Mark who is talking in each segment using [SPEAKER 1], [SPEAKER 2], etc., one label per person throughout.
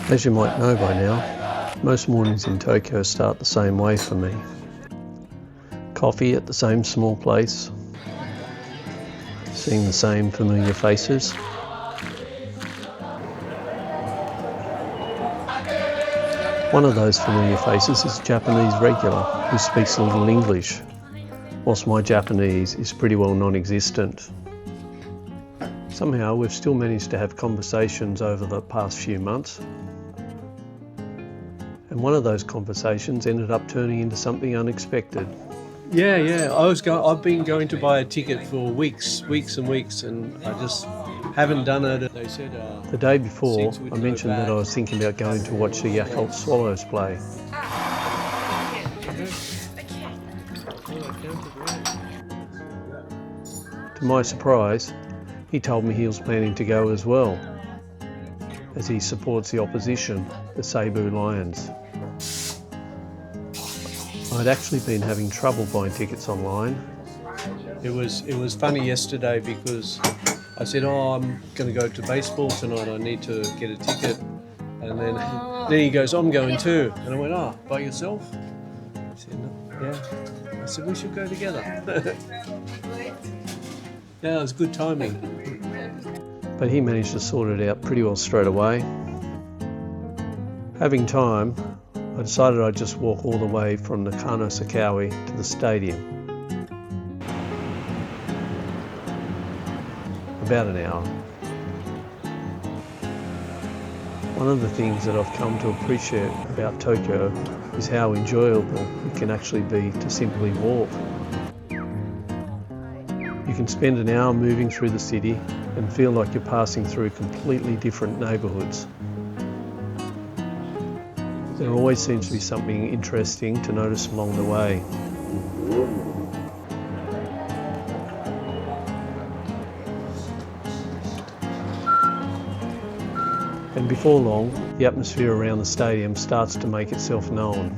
[SPEAKER 1] As you might know by now, most mornings in Tokyo start the same way for me. Coffee at the same small place, seeing the same familiar faces. One of those familiar faces is a Japanese regular who speaks a little English, whilst my Japanese is pretty well non-existent. Somehow we've still managed to have conversations over the past few months. And one of those conversations ended up turning into something unexpected.
[SPEAKER 2] Yeah. I've been going to buy a ticket for weeks and weeks, and I just haven't done it. They said
[SPEAKER 1] the day before, I mentioned that I was thinking about going to watch the Yakult Swallows play. To my surprise, he told me he was planning to go as well, as he supports the opposition, the Seibu Lions. I'd actually been having trouble buying tickets online.
[SPEAKER 2] It was funny yesterday because I said, I'm going to go to baseball tonight, I need to get a ticket. And then he goes, I'm going too. And I went, by yourself? He said, no. Yeah. I said, we should go together. Yeah, it was good timing.
[SPEAKER 1] But he managed to sort it out pretty well straight away. Having time, I decided I'd just walk all the way from Nakano-Sakaue to the stadium. About an hour. One of the things that I've come to appreciate about Tokyo is how enjoyable it can actually be to simply walk. You can spend an hour moving through the city and feel like you're passing through completely different neighbourhoods. There always seems to be something interesting to notice along the way. And before long, the atmosphere around the stadium starts to make itself known.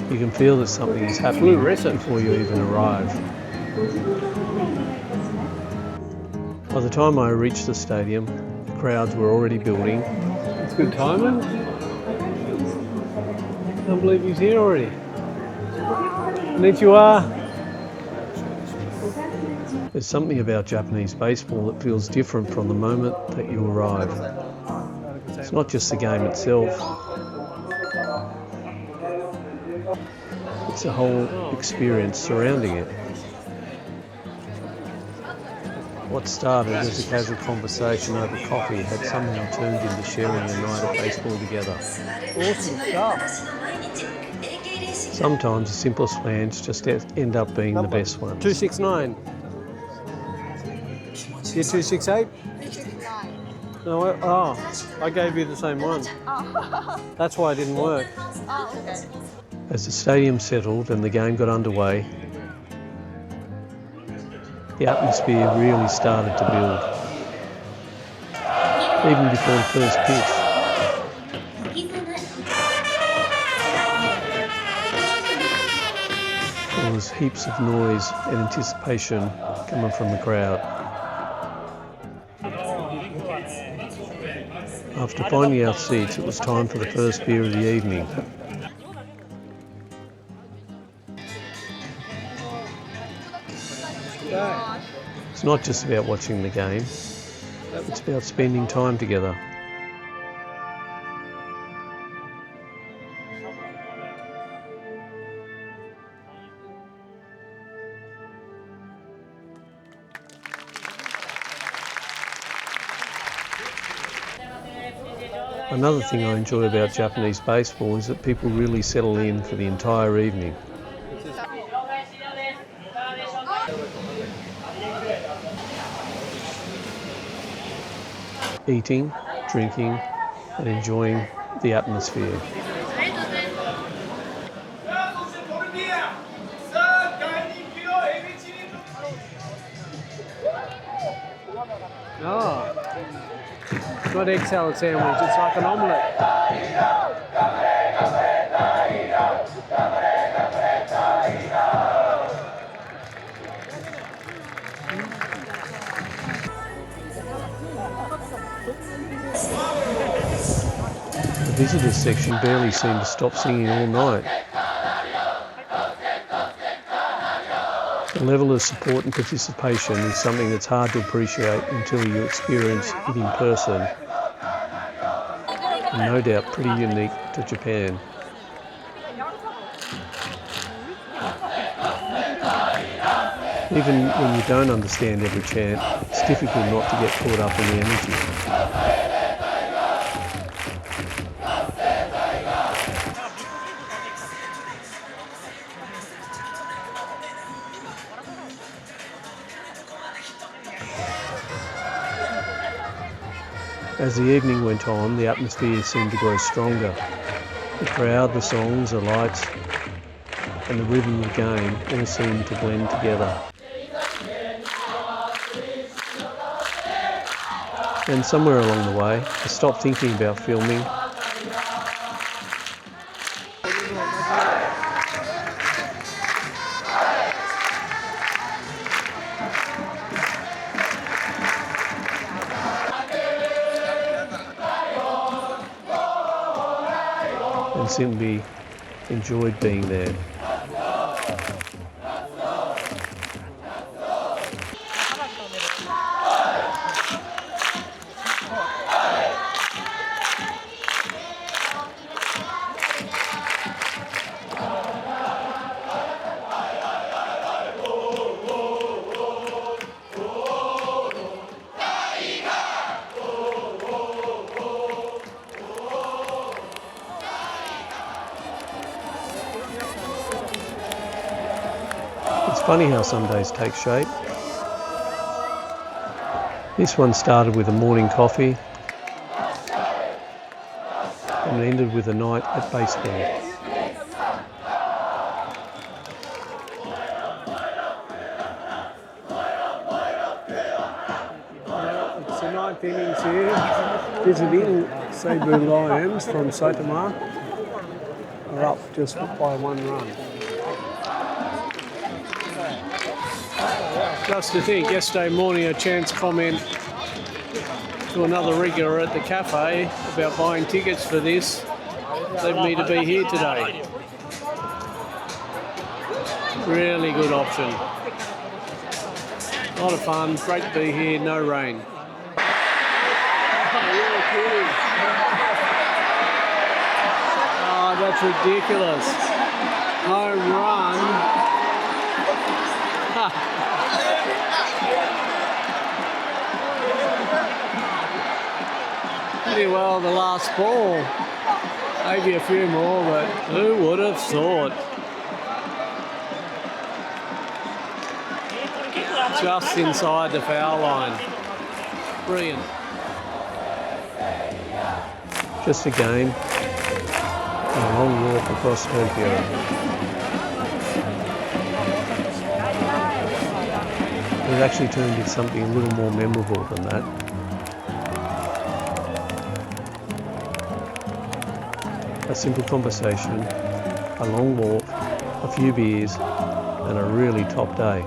[SPEAKER 1] You can feel that something is happening before you even arrive. By the time I reached the stadium, the crowds were already building.
[SPEAKER 2] It's good timing. I can't believe he's here already. Konnichiwa.
[SPEAKER 1] There's something about Japanese baseball that feels different from the moment that you arrive. It's not just the game itself. It's a whole experience surrounding it. What started as a casual conversation over coffee had somehow turned into sharing a night of baseball together.
[SPEAKER 2] Awesome stuff.
[SPEAKER 1] Sometimes the simplest plans just end up being the best ones.
[SPEAKER 2] 269. You're 268? No, I gave you the same one. That's why it didn't work.
[SPEAKER 1] As the stadium settled and the game got underway, the atmosphere really started to build. Even before the first pitch. There was heaps of noise and anticipation coming from the crowd. After finding our seats, it was time for the first beer of the evening. It's not just about watching the game, it's about spending time together. Another thing I enjoy about Japanese baseball is that people really settle in for the entire evening. Eating, drinking, and enjoying the atmosphere.
[SPEAKER 2] It's not egg salad sandwich, it's like an omelette.
[SPEAKER 1] The visitors section barely seemed to stop singing all night. The level of support and participation is something that's hard to appreciate until you experience it in person, and no doubt pretty unique to Japan. Even when you don't understand every chant, it's difficult not to get caught up in the energy. As the evening went on, the atmosphere seemed to grow stronger. The crowd, the songs, the lights, and the rhythm of the game all seemed to blend together. And somewhere along the way, I stopped thinking about filming and simply enjoyed being there. It's funny how some days take shape. This one started with a morning coffee and ended with a night at baseball.
[SPEAKER 2] It's the ninth innings here, visiting Cebu Lions from Saitama. Are up just by 1 run. Just to think, yesterday morning a chance comment to another regular at the cafe about buying tickets for this led me to be here today. Really good option. A lot of fun, great to be here, no rain. Oh, that's ridiculous. Home run. Pretty well the last ball. Maybe a few more, but who would have thought? Just inside the foul line. Brilliant.
[SPEAKER 1] Just a game and a long walk across Tokyo. It actually turned into something a little more memorable than that. A simple conversation, a long walk, a few beers, and a really top day.